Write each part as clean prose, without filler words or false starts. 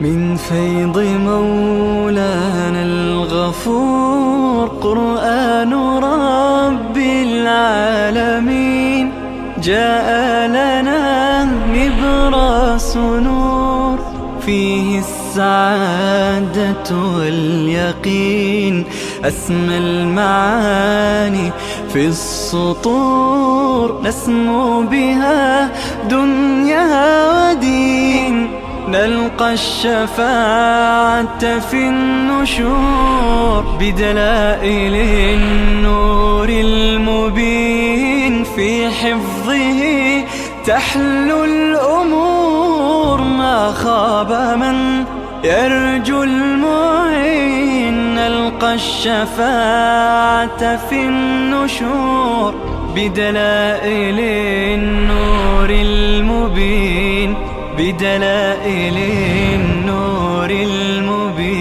من فيض مولانا الغفور قرآن رب العالمين جاء لنا نبراس نور فيه السعادة واليقين أسمى المعاني في السطور نسمو بها دنيا ودين نلقى الشفاعة في النشور بدلائل النور المبين في حفظه تحلو الأمور ما خاب من يرجو المعين نلقى الشفاعة في النشور بدلائل النور المبين بدلائل النور المبين.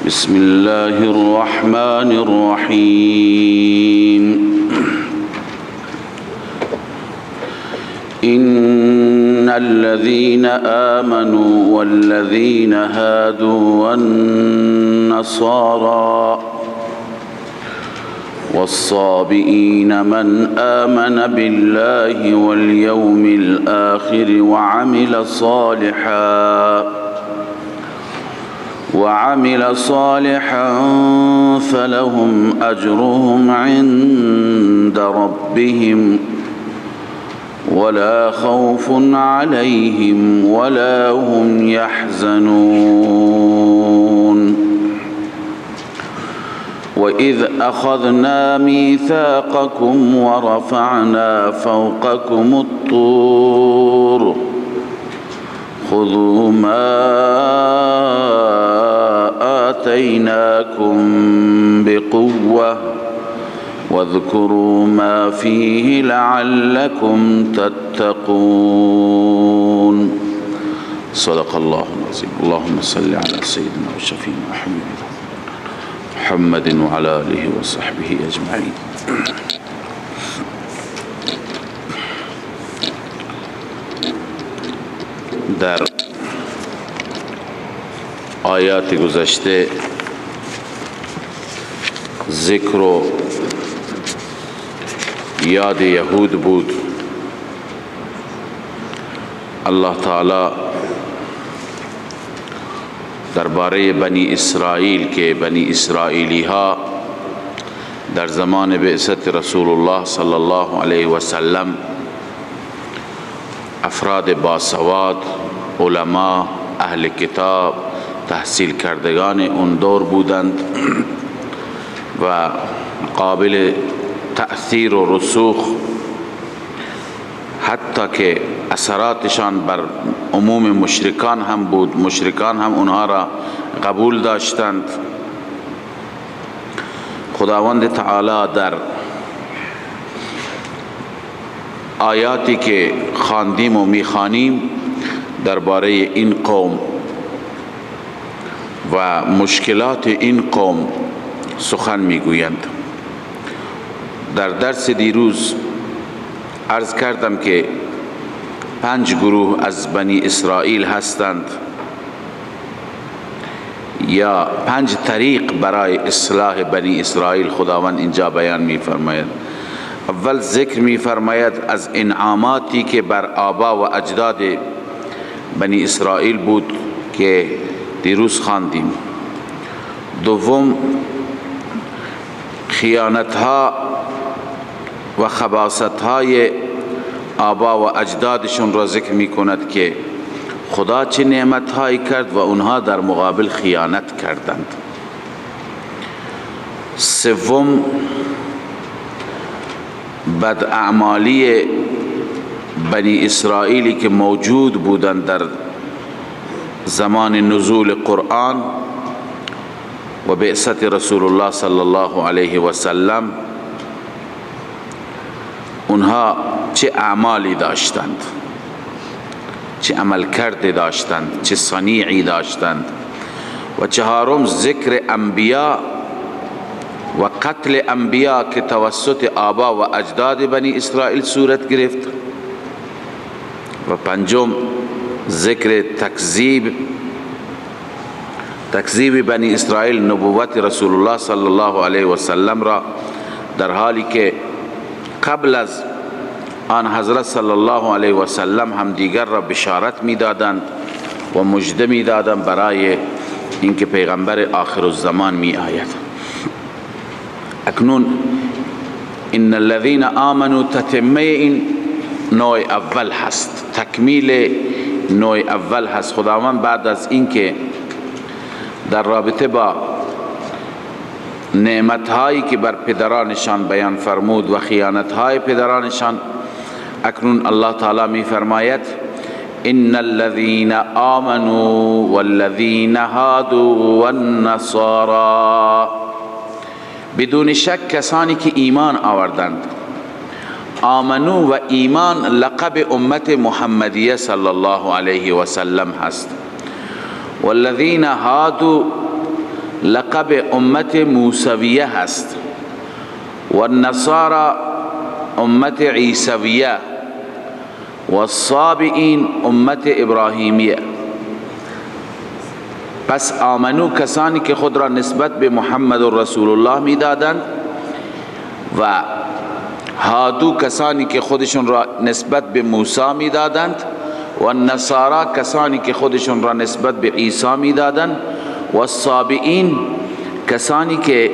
بسم الله الرحمن الرحيم. إن الذين آمنوا والذين هادوا والنصارى والصابئين من آمن بالله واليوم الآخر وعمل صالحا فلهم أجرهم عند ربهم ولا خوف عليهم ولا هم يحزنون. وإذ أخذنا ميثاقكم ورفعنا فوقكم الطور خذوا ما آتيناكم بقوة واذكروا ما فيه لعلكم تتقون. صدق الله العظيم. اللهم صل على سيدنا وشفينا محمد وعلى آله وصحبه أجمعين. در آیات گذشته ذکر و یاد یهود بود. الله تعالی درباره بنی اسرائیل که بنی اسرائیلی ها در زمان بعثت رسول الله صلی الله علیه و سلم افراد باسواد، علما، اهل کتاب، تحصیل کردگان اون دور بودند و قابل تأثیر و رسوخ، حتی که اثراتشان بر عموم مشرکان هم بود. مشرکان هم اونها را قبول داشتند. خداوند تعالی در آیاتی که خواندیم و میخوانیم درباره این قوم و مشکلات این قوم سخن میگویند. در درس دیروز عرض کردم که 5 گروه از بنی اسرائیل هستند، یا 5 طریق برای اصلاح بنی اسرائیل خداوند اینجا بیان می‌فرماید. اول ذکر می‌فرماید از انعاماتی که بر آبا و اجداد بنی اسرائیل بود که دیروز خواندیم. دوم خیانت‌ها و خباثت‌های آبا و اجدادشون را ذکر می‌کند که خدا چه نعمت‌هایی کرد و اونها در مقابل خیانت کردند. سوم بداعمالی بنی اسرائیلی که موجود بودند در زمان نزول قرآن و بعثت رسول الله صلی الله علیه و سلم. اونها چه اعمالی داشتند، چه عملکردی داشتند، چه صنیعی داشتند. و چهارم ذکر انبیا و قتل انبیا که توسط آبا و اجداد بنی اسرائیل صورت گرفت. و پنجم ذکر تکذیب بنی اسرائیل نبوت رسول الله صلی الله علیه و سلم را، در حالی که قبل از آن حضرت صلی الله علیه و سلم هم دیگر را بشارت میدادند و مژده میدادند برای اینکه پیغمبر آخر الزمان می آید. اکنون ان الذين آمنوا تتمه این نوع اول هست، تکمیل نوع اول هست. خداوند بعد از اینکه در رابطه با نعمتهایی که بر پدرانشان بیان فرمود و خیانتهای پدرانشان، اکنون الله تعالی می فرماید ان الذين آمنوا والذين هادوا والنصارى، بدون شک کسانی که ایمان آوردند. آمنو و ایمان لقب امت محمدیه صلی الله علیه و سلم هست. والذین هادوا لقب امت موسویه هست. والنصارى امت عیسویه. والصابئین امت ابراهیمیه. پس آمنو کسانی که خود را نسبت به محمد رسول الله می دادند و هادو کسانی که خودشون را نسبت به موسی می دادند و نصارا کسانی که خودشون را نسبت به عیسی می دادند و الصابئین کسانی که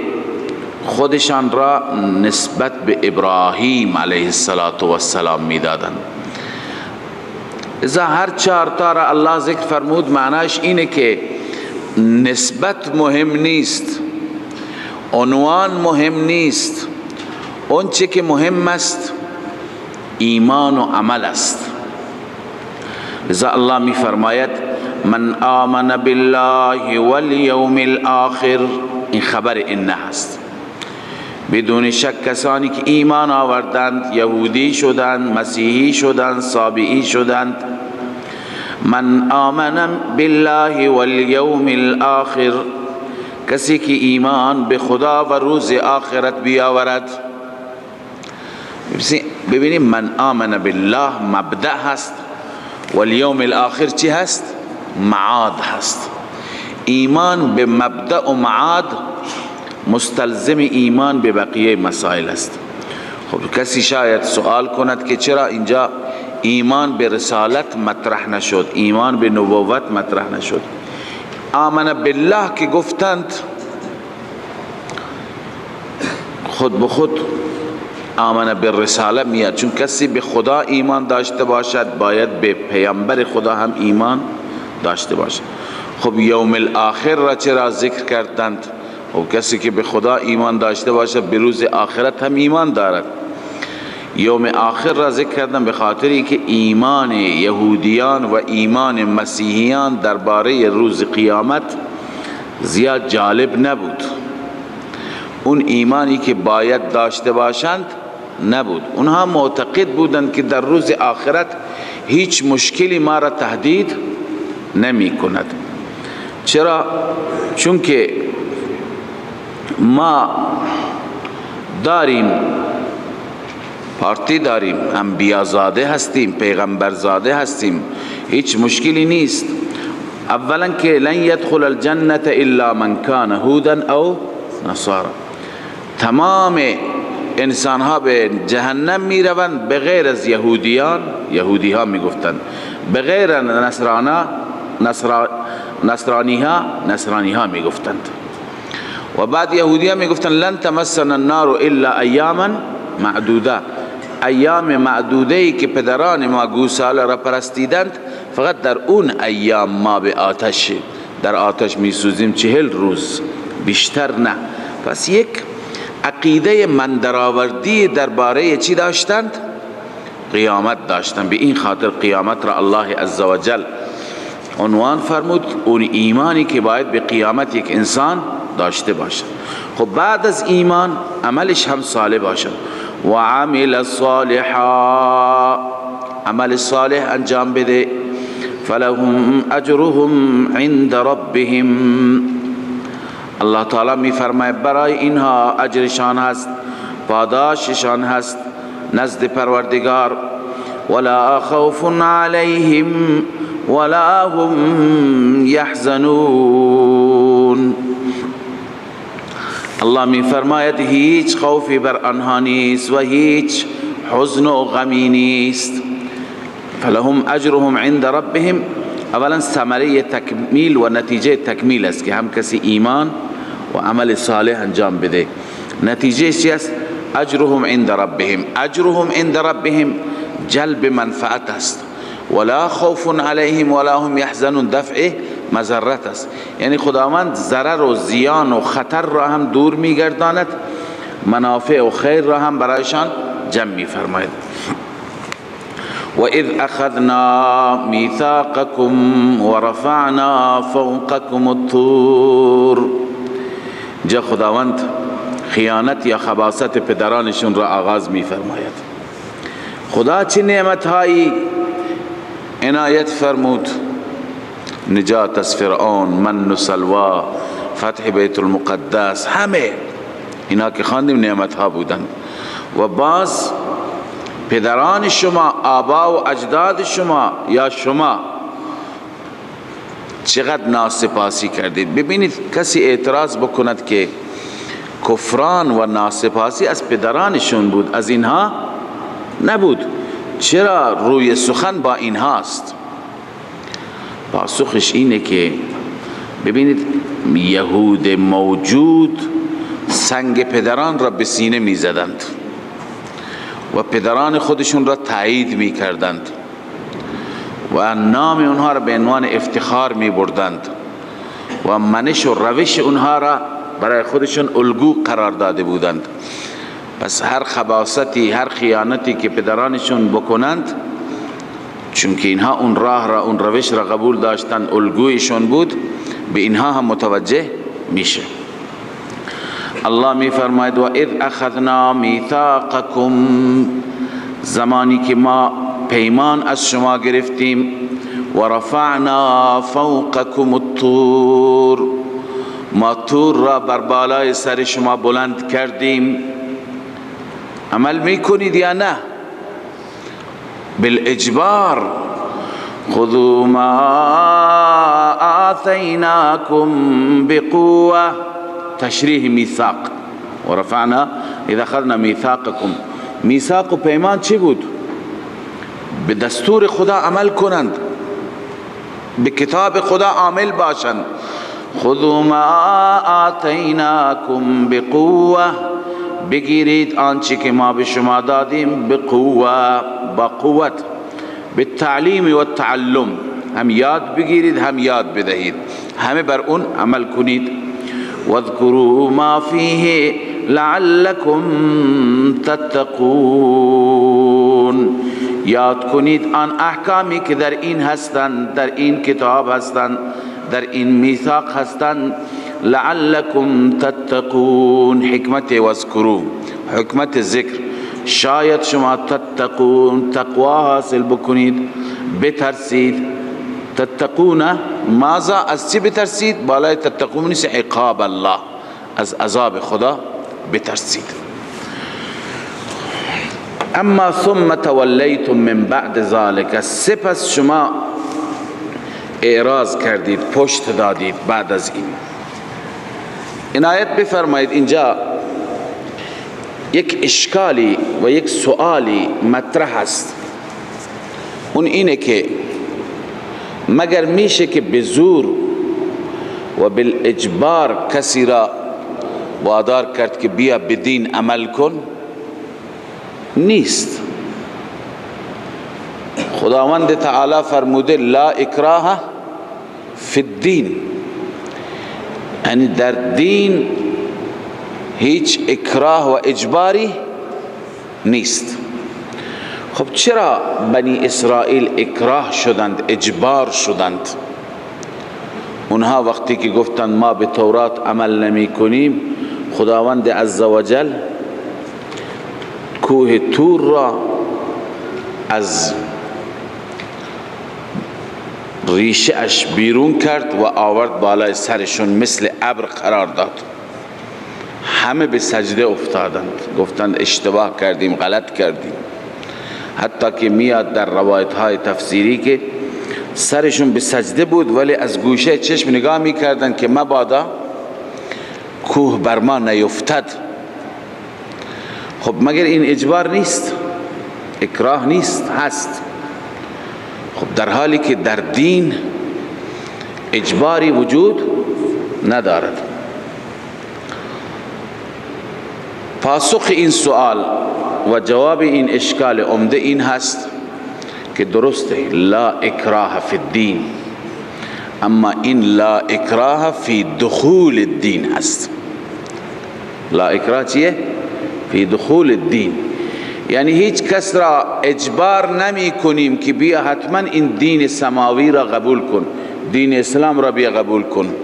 خودشان را نسبت به ابراهیم علیه السلام می دادند. اذا هر چهار تا را الله ذکر فرمود، معناش اینه که نسبت مهم نیست، عنوان مهم نیست، اون چه که مهم است ایمان و عمل است. لذا الله می فرماید من آمن بالله والیوم الاخر، این خبر اینه هست. بدون شک کسانی که ایمان آوردند، یهودی شدند، مسیحی شدند، صابئی شدند. من آمن بالله والیوم الاخر، کسی که ایمان به خدا و روز آخرت بیاورد. ببینیم من آمن بالله مبدأ هست، والیوم الاخر چی هست؟ معاد هست. ایمان به مبدأ و معاد مستلزم ایمان به بقیه مسائل است. خب کسی شاید سوال کند که چرا اینجا ایمان به رسالت مطرح نشد، ایمان به نبوت مطرح نشد؟ آمن بالله که گفتند خود به خود آمن بالرساله میاد، چون کسی به خدا ایمان داشته باشد باید به پیامبر خدا هم ایمان داشته باشد. خب یوم الاخر را چرا ذکر کردند؟ و کسی که به خدا ایمان داشته باشد به روز آخرت هم ایمان دارد. یوم آخر را ذکر کردن به خاطری که ایمان یهودیان و ایمان مسیحیان درباره روز قیامت زیاد جالب نبود. اون ایمانی که باید داشته باشند نبود. اونها معتقد بودند که در روز آخرت هیچ مشکلی ما را تهدید نمی کند. چرا؟ چون که ما داریم پارتی داریم، انبیا زاده هستیم، پیغمبر زاده هستیم، هیچ مشکلی نیست. اولا که لن يدخل الجنة الا من كان هودا او نصارا، تمام انسان ها به جهنم می روند بغیر از یهودیان، یهودی ها می گفتند، بغیر نصرانی ها می گفتند. و بعد یهودی ها می گفتند لن تمسنا النار الا ایاما معدوده، ایام معدوده ای که پدران ما گوساله را پرستیدند، فقط در اون ایام ما به در آتش می سوزیم 40 روز، بیشتر نه. پس یک عقیده من درآوردی درباره چی داشتند؟ قیامت داشتند. به این خاطر قیامت را الله عزوجل عنوان فرمود، اون ایمانی که باید به قیامت یک انسان داشته باشد. خب بعد از ایمان عملش هم صالح باشد. و عمل صالحا، عمل صالح انجام بده. فلهم اجرهم عند ربهم، الله تعالی می فرماید برای اینها اجرشان هست، پاداششان هست نزد پروردگار. ولا خوف علیهم ولا هم یحزنون. الله می فرماید هیچ خوفی بر آنها نیست و هیچ حزن و غمی نیست. فلهم اجرهم عند ربهم، اولا ثمره تکمیل و نتیجه تکمیل است که هم کسی ایمان و عمل صالح انجام بده. نتیجه چی است؟ اجرهم عند ربهم. اجرهم عند ربهم جلب منفعت است. ولا خوف علیهم ولا هم یحزنون دفع مضرت است، یعنی خداوند ضرر و زیان و خطر را هم دور میگرداند، منافع و خیر را هم برایشان جمع میفرماید. و اذ اخذنا میثاقکم و رفعنا فوقکم الطور. جا خداوند خیانت یا خباثت پدرانشون را آغاز میفرماید. خدا چه نعمتهایی عنایت فرمود، نجات از فرعون، من و سلوا، فتح بیت المقدس، همه اینا که خواندیم نعمتها بودند. و باز پدران شما، آبا و اجداد شما یا شما چقدر ناسپاسی کردید. ببینید کسی اعتراض بکند که کفران و ناسپاسی از پدرانشون بود، از اینها نبود، چرا روی سخن با اینهاست؟ پاسخش اینه که ببینید یهود موجود سنگ پدران را به سینه می زدند و پدران خودشون را تایید می کردند و نام اونها را به عنوان افتخار می بردند و منش و روش اونها را برای خودشون الگو قرار داده بودند. پس هر خباثتی، هر خیانتی که پدرانشون بکنند، چون که اینها اون راه را، اون روش را قبول داشتن، الگویشون بود، به اینها هم متوجه میشه. الله می فرماید و اذ اخذنا میثاقکم، زمانی که ما پیمان از شما گرفتیم، و رفعنا فوقکم الطور، ما طور را بر بالای سر شما بلند کردیم. عمل میکنید یا نه؟ بالاجبار. خذوا ما آتیناکم بقوه، تشریح میثاق. و رفعنا اذا اخذنا میثاقکم، میثاق و پیمان چی بود؟ به دستور خدا عمل کنند، به کتاب خدا عامل باشند. خذوا ما آتیناکم بقوه، بگیرید آنچه که ما به شما دادیم، بقوه، با قوت، به تعلیم و تعلم، هم یاد بگیرید هم یاد بدهید، همه بر اون عمل کنید. واذکروا ما فیه لعلکم تتقون، یاد کنید آن احکامی که در این هستند، در این کتاب هستند، در این میثاق هستند. لعلکم تتقون، حکمت واذکروا، حکمت ذکر، شاید شما تتقون، تقوا حاصل بکنید، بترسید. تتقون ماذا؟ از چی بترسید؟ بالای تتقون نیست، عقاب الله، از عذاب خدا بترسید. اما ثم تولیتم من بعد ذلك، سپس شما اعراض کردید، پشت دادید بعد از این. عنایت بفرمایید اینجا یک اشکالی و یک سوالی مطرح است. اون اینه که مگر میشه که به زور و بالاجبار کسی را وادار کرد که بیا به دین عمل کن؟ نیست. خداوند تعالی فرموده لا اکراه فی الدین، یعنی در دین هیچ اکراه و اجباری نیست. خب چرا بنی اسرائیل اکراه شدند، اجبار شدند؟ اونها وقتی که گفتند ما به تورات عمل نمی کنیم، خداوند عزوجل کوه طور را از ریشه اش بیرون کرد و آورد بالای سرشون، مثل ابر قرار داد. همه به سجده افتادند، گفتند اشتباه کردیم، غلط کردیم. حتی که میاد در روایت های تفسیری که سرشون به سجده بود ولی از گوشه چشم نگاه میکردند که مبادا کوه بر ما نیفتد. خب مگر این اجبار نیست؟ اکراه نیست؟ هست. خب در حالی که در دین اجباری وجود ندارد. پاسخ این سوال و جواب این اشکال عمده این هست که درسته لا اکراه فی الدین، اما این لا اکراه فی دخول الدین هست. لا اکراه چیه؟ فی دخول الدین، یعنی هیچ کس را اجبار نمی کنیم که بیا حتما این دین سماوی را قبول کن، دین اسلام را بیا قبول کن،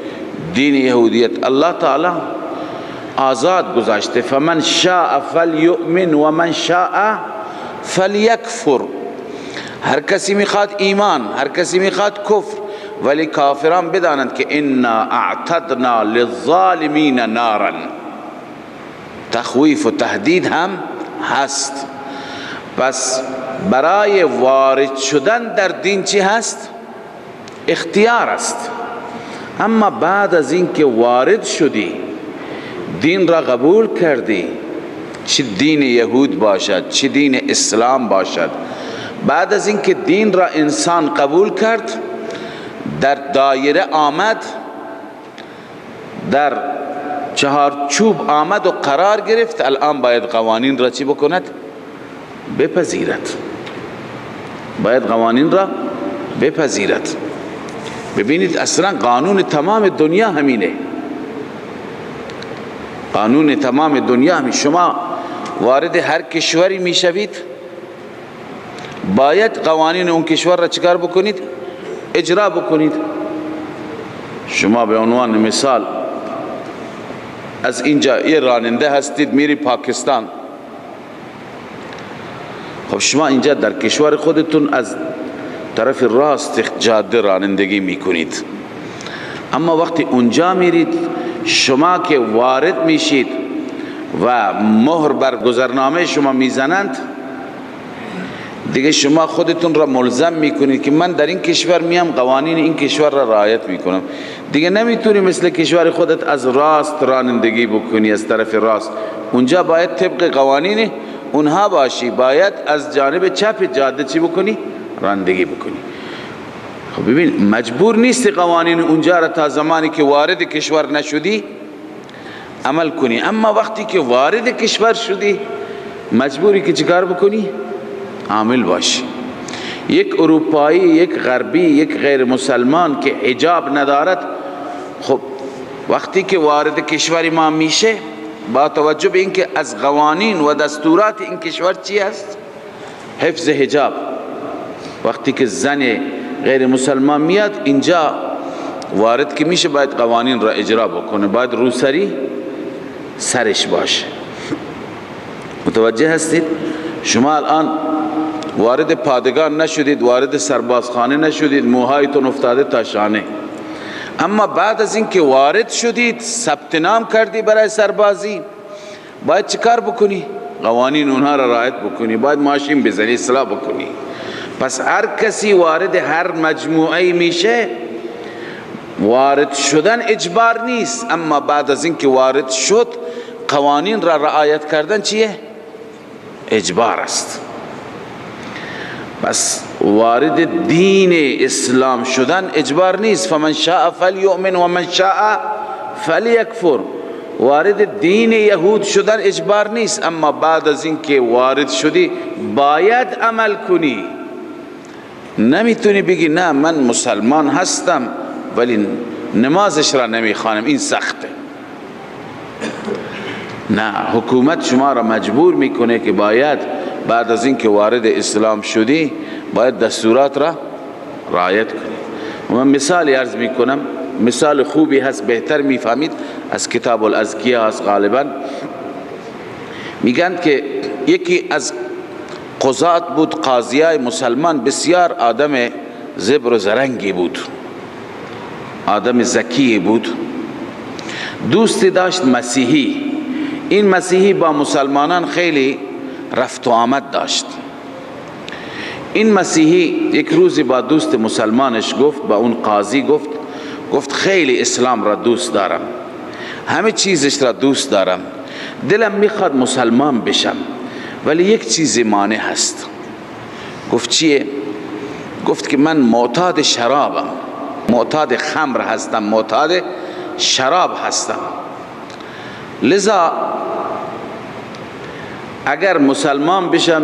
دین یهودیت. الله تعالی آزاد گذاشته، فمن شاء فلیؤمن و من شاء فلیکفر. هر کسی میخواد ایمان، هر کسی میخواد کفر، ولی کافران بدانند که انا اعتدنا للظالمین نارا. تخویف و تهدید هم هست. پس برای وارد شدن در دین چی هست؟ اختیار است. اما بعد از اینکه وارد شدی، دین را قبول کردی، چه دین یهود باشد چه دین اسلام باشد، بعد از اینکه دین را انسان قبول کرد، در دایره آمد، در چهارچوب آمد و قرار گرفت، الان باید قوانین را چی بکند؟ بپذیرد. باید قوانین را بپذیرد. ببینید اصلا قانون تمام دنیا همینه. قانون تمام دنیا همین. شما وارد هر کشوری میشوید، باید قوانین اون کشور را چکار بکنید؟ اجرا بکنید. شما به عنوان مثال از اینجا یه راننده هستید میری پاکستان، خب شما اینجا در کشور خودتون از طرف راست جاده رانندگی میکنید، اما وقتی اونجا میرید، شما که وارد میشید و مهر بر گذرنامه شما میزنند، دیگه شما خودتون را ملزم میکنید که من در این کشور میام، قوانین این کشور را رعایت میکنم. دیگه نمیتونی مثل کشور خودت از راست رانندگی بکنی، از طرف راست. اونجا باید طبق قوانین اونها باشی، باید از جانب چپ جاده چی بکنی؟ رانندگی بکنی. خب ببین، مجبور نیستی قوانین اونجا را تا زمانی که وارد کشور نشدی عمل کنی، اما وقتی که وارد کشور شدی مجبوری که چیکار بکنی؟ عامل باشی. یک اروپایی، یک غربی، یک غیر مسلمان که حجاب ندارد، خب وقتی که وارد کشور ما میشه، با توجه به اینکه از قوانین و دستورات این کشور چی است؟ حفظ حجاب. وقتی که زن غیر مسلمان میاد اینجا وارد که میشه، باید قوانین را اجرا بکنه، باید روسری سرش باشه. متوجه هستید؟ شما الان وارد پادگان نشدید، وارد سربازخانه نشدید، موهایتون افتاده تا شانه، اما بعد از اینکه وارد شدید، ثبت نام کردی برای سربازی، باید چه کار بکنی؟ قوانین اونها را رعایت بکنی، باید ماشین بزنی، اصلاح بکنی. پس هر کسی وارد هر مجموعه میشه، وارد شدن اجبار نیست، اما بعد از اینکه وارد شد قوانین را رعایت کردن چیه؟ اجبار است. پس وارد دین اسلام شدن اجبار نیست. فمن شاء فلیؤمن و من شاء فلیکفر. وارد دین یهود شدن اجبار نیست، اما بعد از اینکه وارد شدی باید عمل کنی. نمیتونی بگی نه من مسلمان هستم ولی نمازش را نمیخوانم، این سخته. نه، حکومت شما را مجبور میکنه که باید بعد از اینکه وارد اسلام شدی باید دستورات را رعایت کنی. من مثالی عرض میکنم، مثال خوبی هست، بهتر میفهمید، از کتاب الازکیه هست غالبا. میگن که یکی از قضات بود، قاضیای مسلمان، بسیار آدم زبر و زرنگی بود، آدم ذکی بود. دوستی داشت مسیحی. این مسیحی با مسلمانان خیلی رفت و آمد داشت. این مسیحی یک روزی با دوست مسلمانش گفت، با اون قاضی گفت خیلی اسلام را دوست دارم، همه چیزش را دوست دارم، دلم میخواد مسلمان بشم، ولی یک چیزی مانع هست. گفت چیه؟ گفت که من معتاد شرابم، معتاد خمر هستم، معتاد شراب هستم، لذا اگر مسلمان بشم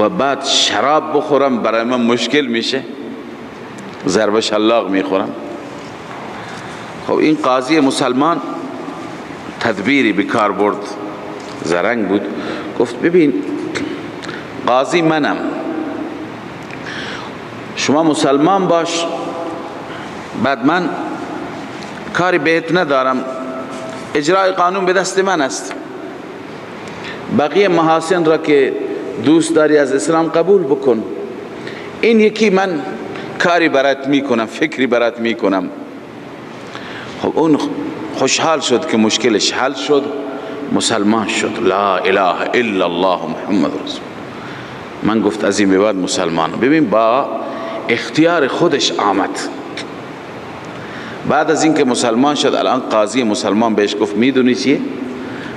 و بعد شراب بخورم برای من مشکل میشه، ضرب شلاق میخورم. خب این قاضی مسلمان تدبیری بکار برد، زرنگ بود. گفت ببین قاضی منم، شما مسلمان باش، بعد من کاری بهت ندارم، اجرای قانون به دست من است، بقیه محاسن را که دوست داری از اسلام قبول بکن، این یکی من کاری برات میکنم، فکری برات میکنم. خب اون خوشحال شد که مشکلش حل شد، مسلمان شد. لا اله الا الله محمد رسول. من گفت از این به بعد مسلمان. ببین با اختیار خودش آمد. بعد از اینکه مسلمان شد، الان قاضی مسلمان بهش گفت میدونی چیه؟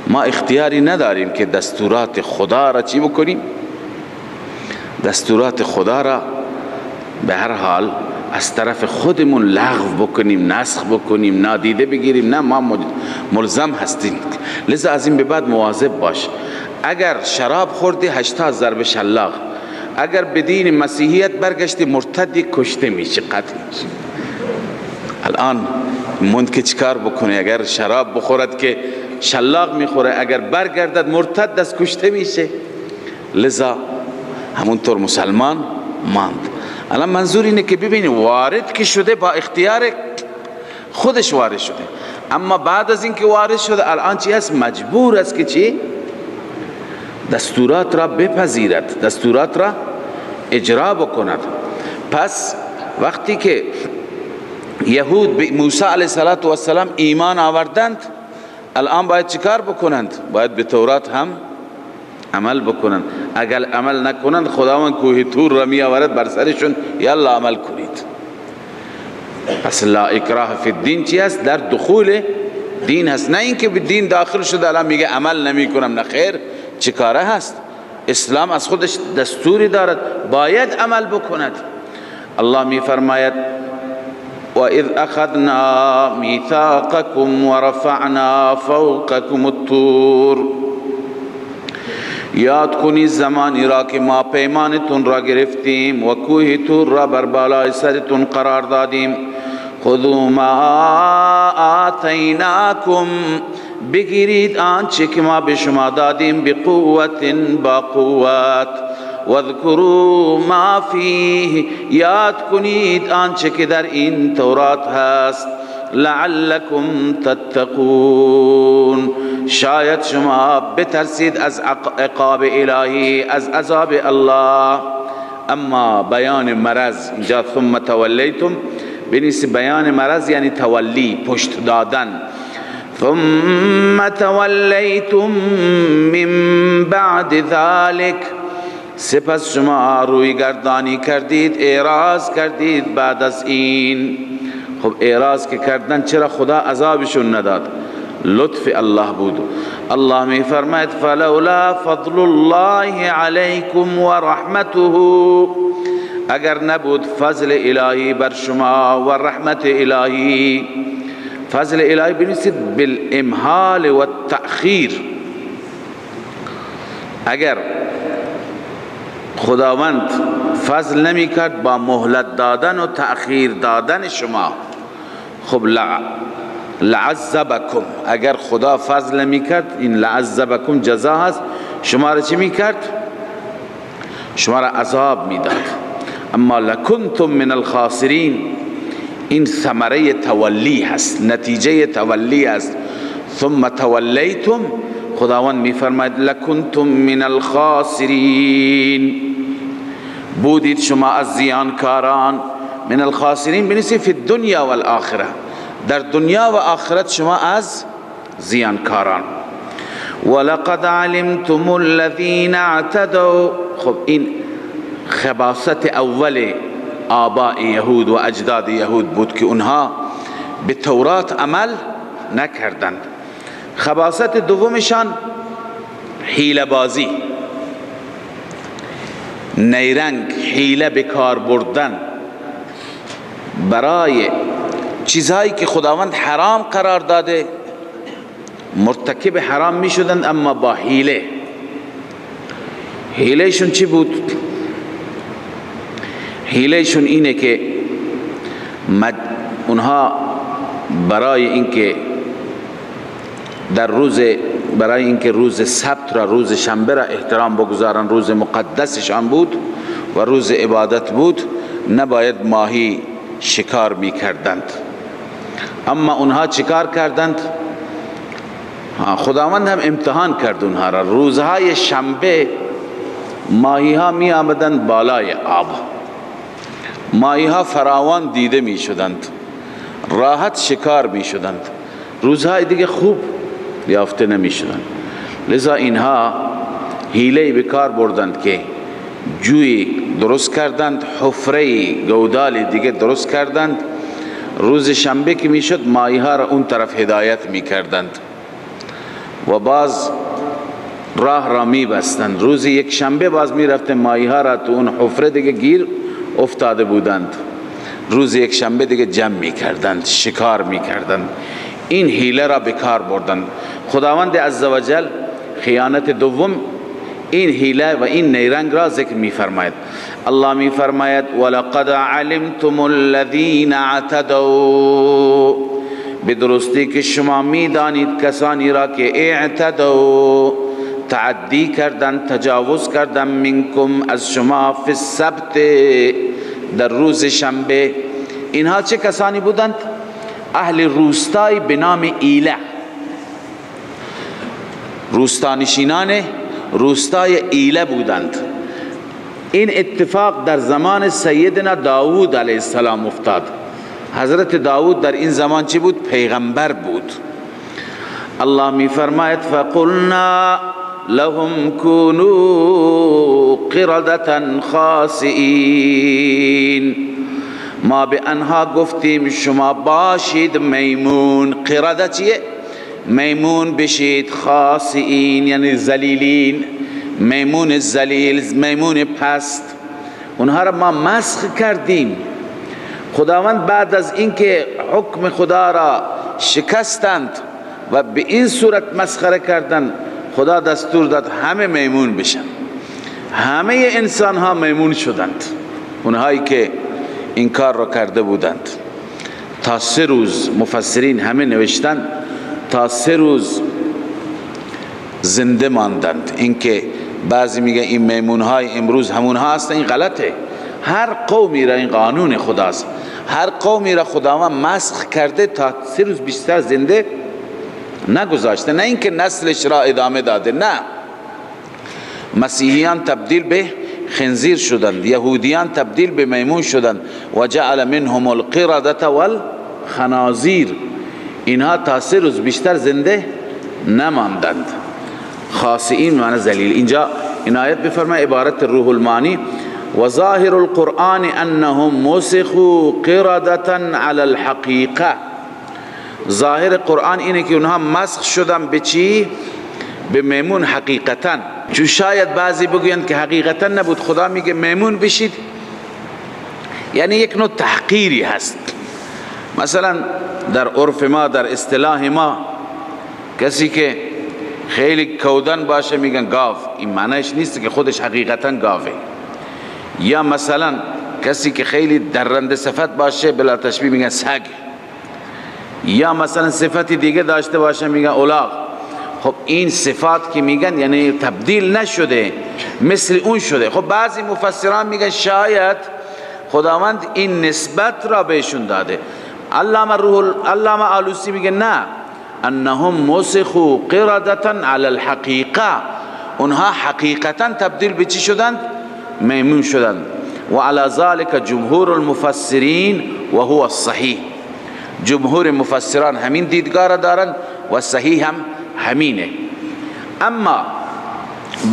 ما اختیاری نداریم که دستورات خدا را چی بکنیم؟ دستورات خدا را به هر حال از طرف خودمون لغو بکنیم، نسخ بکنیم، نادیده بگیریم. نه، ما ملزم هستیم. لذا از این به بعد مواظب باش. اگر شراب خوردی 80 ضرب شلاق، اگر به دین مسیحیت برگشتی مرتدی، کشته میشه، قتل میشه. الان مند که چیکار بکنه؟ اگر شراب بخورد که شلاق میخوره، اگر برگردد مرتد است، کشته میشه. لذا همونطور مسلمان ماند. الان منظور اینه که ببینی وارد که شده با اختیار خودش وارد شده، اما بعد از اینکه وارد شده الان چی هست؟ مجبور است که چی؟ دستورات را بپذیرد، دستورات را اجرا بکند. پس وقتی که یهود به موسی علیه السلام ایمان آوردند، الان باید چیکار بکنند؟ باید به تورات هم عمل بکنند. اگر عمل نکنند خداوند کوه طور را می آورد بر سرشون، یلا عمل کنید. پس لا اکراه فی الدین چی است؟ در دخول دین هست، نه اینکه به دین داخل شده الان میگه عمل نمی کنم. نه خیر، چه کاره هست؟ اسلام از خودش دستوری دارد، باید عمل بکند. الله می فرماید وَإِذْ أَخَذْنَا مِيثَاقَكُمْ وَرَفَعْنَا فَوْقَكُمُ الطُّورَ. یاد کنید زمانی را که ما پیمانتون را گرفتیم و کوه طور را بر بالای سرتون قرار دادیم. خذوا ما آتیناکم، بگیرید آنچه که ما به شما دادیم، بقوت، با قوت. واذکروا ما فیه، یاد کنید آنچه که در این تورات هست. لعلکم تتقون، شاید شما بترسید از عقاب الهی، از عذاب الله. اما بیان مرض اینجا ثم تولیتم بنویسید، بیان مرض یعنی تولی، پشت دادن. ثم تولیتم من بعد ذلك، سپس شما روی گردانی کردید، اعراض کردید بعد از این. خب اعراض که کردن، چرا خدا عذابشون نداد؟ لطف الله بود. الله می فرماید فلولا فضل الله علیکم و رحمته، اگر نبود فضل الهی بر شما و رحمت الهی. فضل الهی بنویسید بالامهال و التأخیر. اگر خداوند فضل نمی کرد با مهلت دادن و تأخیر دادن شما، خب لعذبکم، اگر خدا فضل نمی کرد، این لعذبکم جزا هست، شما را چی می کرد؟ شما را عذاب می داد. اما لکنتم من الخاسرین، این ثمره تولی هست، نتیجه تولی هست. ثم تولیتم، خداوند می فرماید لکنتم من الخاسرین. بودید شما از زیانکاران. من الخاسرین بنویسید فی الدنیا و الاخره، در دنیا و آخرت شما از زیانکاران. ولقد علمتم الذین اعتدوا. خب این خباثت اول آباء یهود و اجداد یهود بود که اونها به تورات عمل نکردند. خباثت دومشان حیله بازی، نیرنگ، حیله به کار بردن برای چیزهایی که خداوند حرام قرار داده، مرتکب حرام می شدند اما با حیله. حیلهشون چی بود؟ حیلهشون اینه که اونها برای اینکه روز سبت را، روز شنبه را احترام بگذارن، روز مقدسشان بود و روز عبادت بود، نباید ماهی شکار می کردند. اما اونها چیکار کردند؟ خداوند هم امتحان کرد اونها را. روزهای شنبه ماهی ها می آمدند بالای آب، ماهی ها فراوان دیده می شدند، راحت شکار می شدند، روزهای دیگه خوب یافته نمی شدند. لذا اینها حیله به کار بردند که جوی درست کردند، حفره گودال دیگه درست کردند. روز شنبه که می شد ماهی ها را اون طرف هدایت می کردند و باز راه را می بستند. روز یک شنبه باز می رفتن ماهی ها را تو اون حفره دیگه گیر افتاده بودند، روز یک شنبه دیگه جمع می کردند، شکار می کردند. این حیله را به کار بردند. خداوند عزوجل خیانت دوم این حیله و این نیرنگ را ذکر می فرماید. الله می فرماید ولقد علمتم الذین اعتدوا، به درستی که شما می دانید کسانی را که اعتدوا تعدی کردن، تجاوز کردن، منکم از شما، فی السبت در روز شنبه. اینها چه کسانی بودند؟ اهل روستای به نام ایله، روستانشینان روستای ایله بودند. این اتفاق در زمان سیدنا داوود علیه السلام افتاد. حضرت داوود در این زمان چی بود؟ پیغمبر بود. الله می فرماید فقلنا لهم كونوا قردة خاسئین، ما به آنها گفتیم شما باشید میمون. قرده چیه؟ میمون بشید. خاسئین یعنی ذلیلین، میمون ذلیل، میمون پست. اونها را ما مسخ کردیم. خداوند بعد از اینکه حکم خدا را شکستند و به این صورت مسخره کردند، خدا دستور داد همه میمون بشن. همه انسان ها میمون شدند، اونهایی که این کار را کرده بودند. تا 3 روز مفسرین همه نوشتند تا 3 روز زنده ماندند. اینکه بعضی میگه این میمون های امروز همون ها هستند، این غلطه. هر قومی را، این قانون خداست، هر قومی را خداوند مسخ کرده تا 3 روز بیشتر زنده نگذاشته. نه اینکه نسلش را ادامه داده، نه. مسیحیان تبدیل به خنزیر شدند، یهودیان تبدیل به میمون شدند. و جعل منهم القردة والخنازیر. اینها تا 3 روز بیشتر زنده نماندند. خاسئین معنی ذلیل. اینجا این آیت بفرمای عبارت روح المانی و ظاهر القرآن انهم مسخوا قردة على الحقیقه. ظاهر قرآن اینه که اونها مسخ شدن به چی؟ به میمون حقیقتا. چون شاید بعضی بگویند که حقیقتا نبود، خدا میگه میمون بشید، یعنی یک نوع تحقیری هست. مثلا در عرف ما، در اصطلاح ما، کسی که خیلی کودن باشه میگن گاو. این معنیش نیست که خودش حقیقتا گاوه. یا مثلا کسی که خیلی درنده صفت باشه بلا تشبیه میگن سگ. یا مثلا صفتی دیگه داشته باشه میگن الاغ. خب این صفات که میگن یعنی تبدیل نشده، مثل اون شده. خب بعضی مفسران میگن شاید خداوند این نسبت را بهشون داده. علامه آلوسی میگه نه، انهم مسخوا قردة على الحقیقه. اونها حقیقتا تبدیل به چی شدند؟ میمون شدند. و علی ذلك جمهور المفسرین و هو الصحیح. جمهور مفسران همین دیدگار دارن و صحیح هم همینه. اما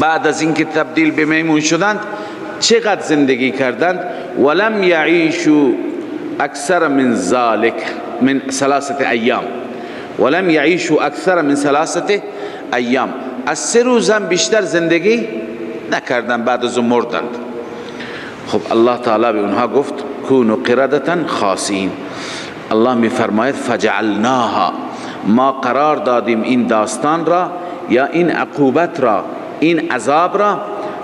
بعد از اینکه تبدیل به میمون شدند چقدر زندگی کردند؟ ولم یعیشوا اکثر من ذلك من 3 ایام. ولم یعیشوا اکثر من 3 ایام. از 3 روز هم بیشتر زندگی نکردند، بعد از مردند. خب الله تعالی به اونها گفت کونوا قردة خاسئین. الله می فرماید فجعلناها، ما قرار دادیم این داستان را یا این عقوبت را، این عذاب را،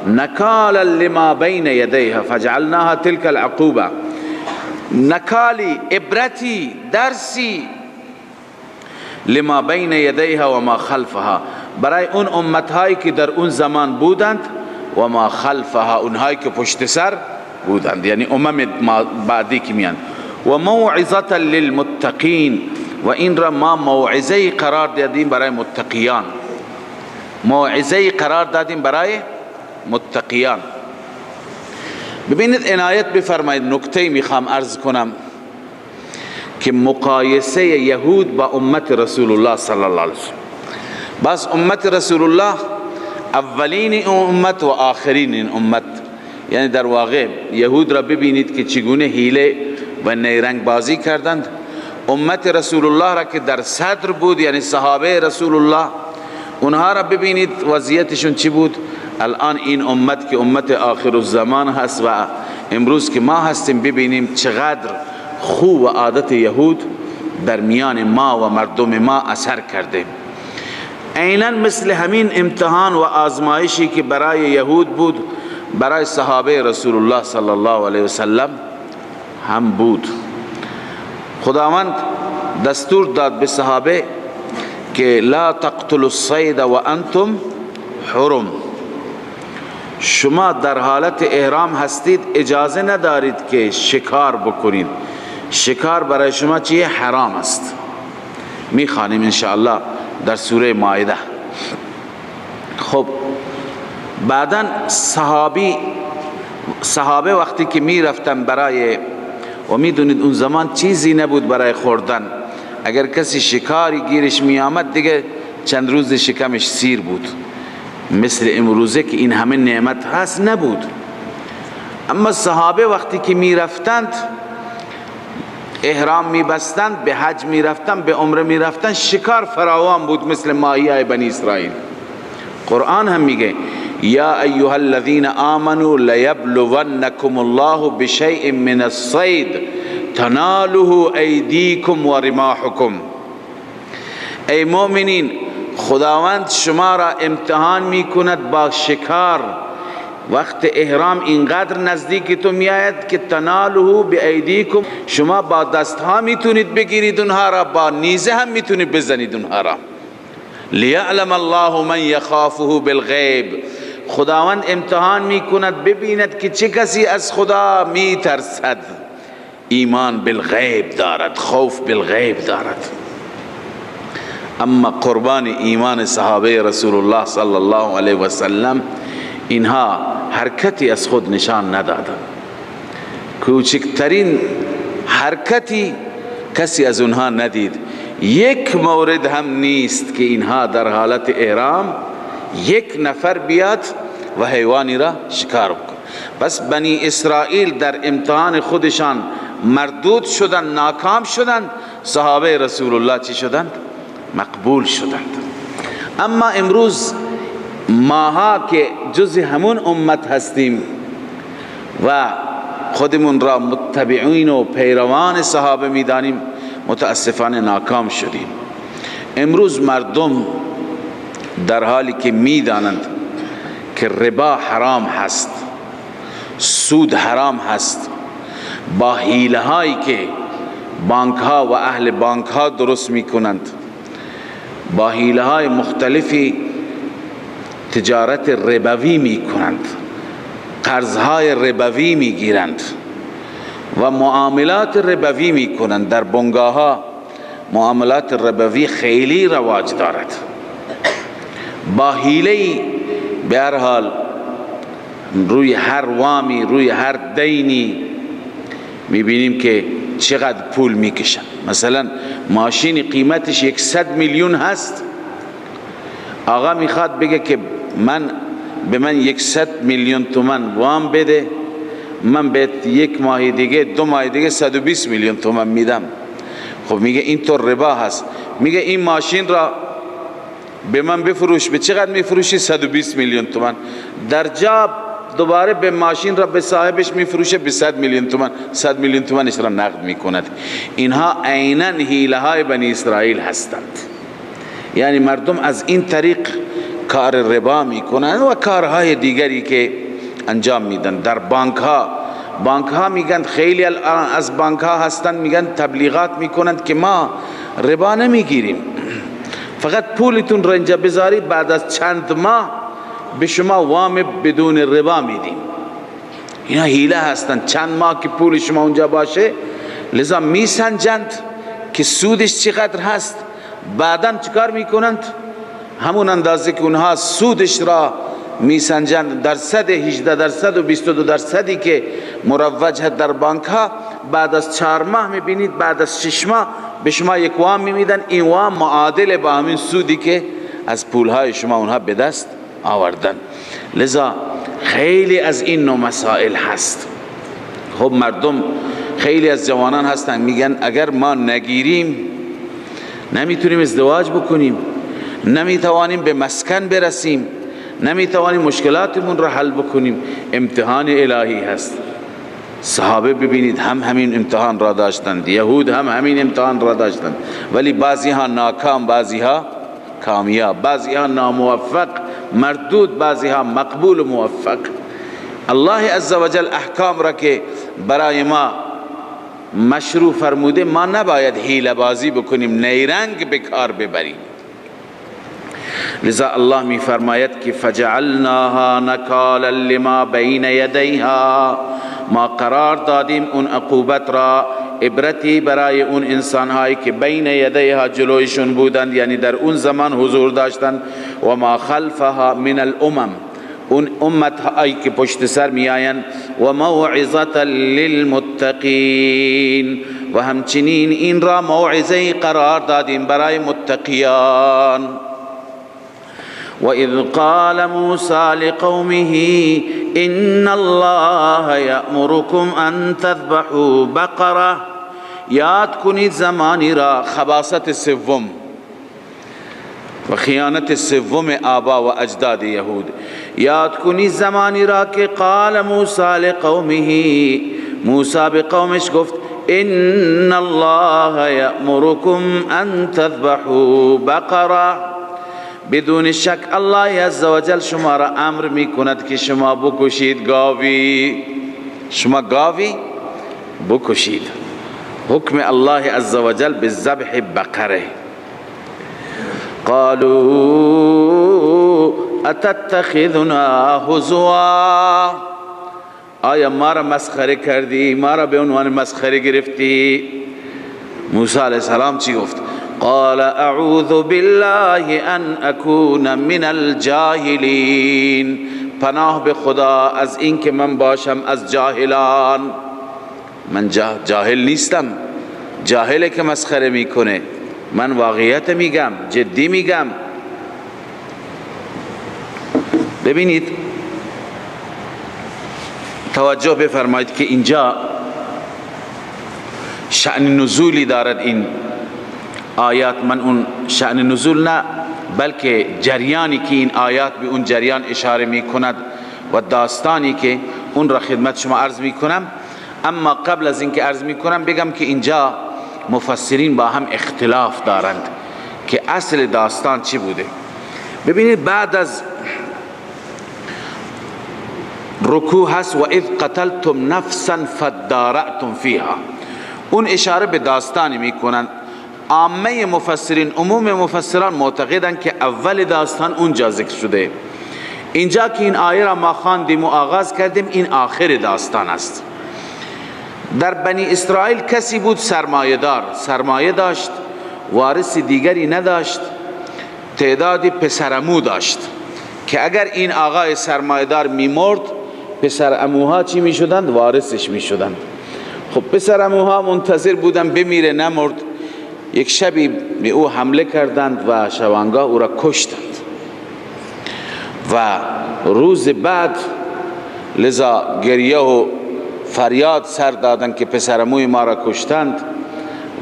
نکالا لما بین یدیها، فجعلناها تلك العقوبه، نکالی، عبرتی، درسی، لما بین یدیها و ما خلفها، برای اون امتهایی که در اون زمان بودند و ما خلفها، اونهایی که پشت سر بودند، یعنی امم بعدی که میان. و موعظه للمتقین، و این را ما موعظه قرار دادیم برای متقیان. موعظه قرار دادیم برای متقیان. ببینید عنایت بفرمایید، نکته میخوام عرض کنم که مقایسه یهود با امت رسول الله صلی الله علیه وسلم. بس امت رسول الله اولین این امت و آخرین این امت، یعنی در واقع یهود را ببینید که چگونه حیله و نیرنگ بازی کردند. امت رسول الله را که در صدر بود، یعنی صحابه رسول الله، اونها را ببینید وضعیتشون چی بود. الان این امت که امت آخر الزمان هست و امروز که ما هستیم، ببینیم چقدر خوب و عادت یهود در میان ما و مردم ما اثر کرده. عیناً مثل همین امتحان و آزمایشی که برای یهود بود، برای صحابه رسول الله صلی الله علیه وسلم هم بود. خداوند دستور داد به صحابه که لا تقتلوا الصید و انتم حرم، شما در حالت احرام هستید، اجازه ندارید که شکار بکنید. شکار برای شما چیه؟ حرام است. میخوانیم انشاءالله در سوره مائده. خب بعداً صحابه وقتی که میرفتن برای، و میدونید اون زمان چیزی نبود برای خوردن، اگر کسی شکاری گیرش می آمد دیگه چند روز شکمش سیر بود. مثل امروزه که این همه نعمت هست نبود. اما صحابه وقتی که می رفتند، احرام می بستند، به حج می رفتند، به عمره می رفتند، شکار فراوان بود مثل ماهیای بنی اسرائیل. قرآن هم میگه یا ایها الذین آمنوا لیبلونکم الله بشیء من الصید تناله ایدیکم و رماحکم. ای مؤمنین، خداوند شما را امتحان میکند با شکار. وقت احرام اینقدر نزدیکتون میآید که تناله بایدیکم، شما با دستها میتونید بگیرید اونها را، با نیزه هم میتونید بزنید اونها را. لیعلم الله من یخافه بالغیب، خداوند امتحان میکند ببیند که چه کسی از خدا میترسد، ایمان بالغیب دارد، خوف بالغیب دارد. اما قربان ایمان صحابه رسول الله صلی الله علیه و سلم، اینها حرکتی از خود نشان ندادند. کوچکترین حرکتی کسی از اونها ندید. یک مورد هم نیست که اینها در حالت احرام یک نفر بیاد و حیوانی را شکار بکن. بس بنی اسرائیل در امتحان خودشان مردود شدند، ناکام شدند. صحابه رسول الله چی شدند؟ مقبول شدند. اما امروز ماها که جز همون امت هستیم و خودمون را متبعین و پیروان صحابه میدانیم، متاسفانه ناکام شدیم. امروز مردم در حالی که میدانند که ربا حرام هست، سود حرام هست، با حیله هایی که بانک ها و اهل بانک ها درست میکنند، با حیله های مختلفی تجارت ربوی میکنند، قرض های ربوی میگیرند و معاملات ربوی میکنند. در بنگاه ها معاملات ربوی خیلی رواج دارد. با حیله به هر حال روی هر وامی، روی هر دینی میبینیم که چقدر پول میکشن. مثلا ماشین قیمتش 100 میلیون هست، آقا میخواد بگه که به من 100 میلیون تومان وام بده، من بهت یک ماه دیگه 2 ماه دیگه 120 میلیون تومان میدم. خب میگه این تو ربا هست. میگه این ماشین را به من بفروش. به چقدر میفروشی؟ 120 میلیون تومان. در جا دوباره به ماشین را به صاحبش میفروشه به 100 میلیون تومان. 100 میلیون تومانش را نقد میکند. اینها عیناً حیله های بنی اسرائیل هستند. یعنی مردم از این طریق کار ربا میکنند و کارهای دیگری که انجام میدن. در بانک ها میگن، خیلی از بانک ها هستن میگن تبلیغات میکنند که ما ربا نمیگیریم، فقط پولتون را اینجا بذاری، بعد از چند ماه به شما وام بدون ربا میدیم. اینا حیله هستند. چند ماه که پول شما اونجا باشه، لذا میسنجند که سودش چقدر هست. بعداً چیکار میکنند؟ همون اندازه که اونها سودش را میسنجند، درصد 18% و 22% که مروج هست در بانک ها، بعد از 4 ماه میبینید، بعد از 6 ماه به شما یک وام میدن. این وام معادل با همین سودی که از پولهای شما اونها به دست آوردن. لذا خیلی از این نوع مسائل هست. خب مردم، خیلی از جوانان هستن میگن اگر ما نگیریم نمیتونیم ازدواج بکنیم، نمیتوانیم به مسکن برسیم، نمیتوانیم مشکلاتمون را حل بکنیم. امتحان الهی هست. صحابه ببینید هم همین امتحان را داشتند، یهود هم همین امتحان را داشتند، ولی بعضی ها ناکام، بعضی ها کامیاب، بعضی ها ناموفق مردود، بعضی ها مقبول و موفق. الله عزوجل احکام را که برای ما مشروع فرموده، ما نباید حیله بازی بکنیم، نیرنگ به کار ببریم. لذا الله می فرماید که فجعلناها نکالا لما بین یدیها، ما قرار دادیم اون عقوبت را عبرتی برای اون انسانهایی که بین یدیها جلویشون بودند، یعنی در اون زمان حضور داشتند، و ما خلفها من الامم، اون امت هایی که پشت سر می آیند، و موعظة للمتقین، و همچنین این را موعظه قرار دادیم برای متقیان. وَإِذْ قَالَ مُوسَى لِقَوْمِهِ إِنَّ اللَّهَ يَأْمُرُكُمْ أَن تَذْبَحُوا بَقَرَةً. یاد کنید زمانی را، خباثت سوم و خیانت سوم آبا و اجداد یهود. یاد کنید زمانی را که قال موسی لقومه، موسی به قومش گفت ان الله یأمرکم ان تذبحوا بقره، بدون شک الله عزوجل شما را امر می کند که شما بکشید گاوی، شما گاوی بکشید. حکم الله عزوجل به ذبح بقره. قالوا اتتخذنا هزوا، آیا ما را مسخره کردی، ما را به عنوان مسخره گرفتی؟ موسی علیه السلام چی گفت؟ قال اعوذ بالله ان اكون من الجاهلین، پناه به خدا از این که من باشم از جاهلان. من جاهل نیستم، جاهله که مسخره میکنه، من واقعیت میگم، جدی میگم. ببینید، توجه بفرمایید که اینجا شأن نزولی دارد این آیات. من اون شأن نزول نه، بلکه جریانی که این آیات به اون جریان اشاره میکند و داستانی که اون را خدمت شما عرض میکنم. اما قبل از اینکه عرض میکنم بگم که اینجا مفسرین با هم اختلاف دارند که اصل داستان چی بوده. ببینید، بعد از رکوع هست و اذ قتلتم نفسا فادارأتم فیها، اون اشاره به داستانی میکنند. عامه مفسرین، عموم مفسران معتقدند که اول داستان اونجا ذکر شده. اینجا که این آیه را ما خواندیم و آغاز کردیم، این آخر داستان است. در بنی اسرائیل کسی بود سرمایه‌دار، سرمایه داشت، وارث دیگری نداشت، تعدادی پسرمو داشت که اگر این آقای سرمایه‌دار میمرد پسر عموها چی می شدند؟ وارثش می شدند. خب پسر عموها منتظر بودن بمیره، نمرد. یک شبی به او حمله کردند و شبانگاه او را کشتند و روز بعد لذا گریه و فریاد سر دادند که پسر عموی ما را کشتند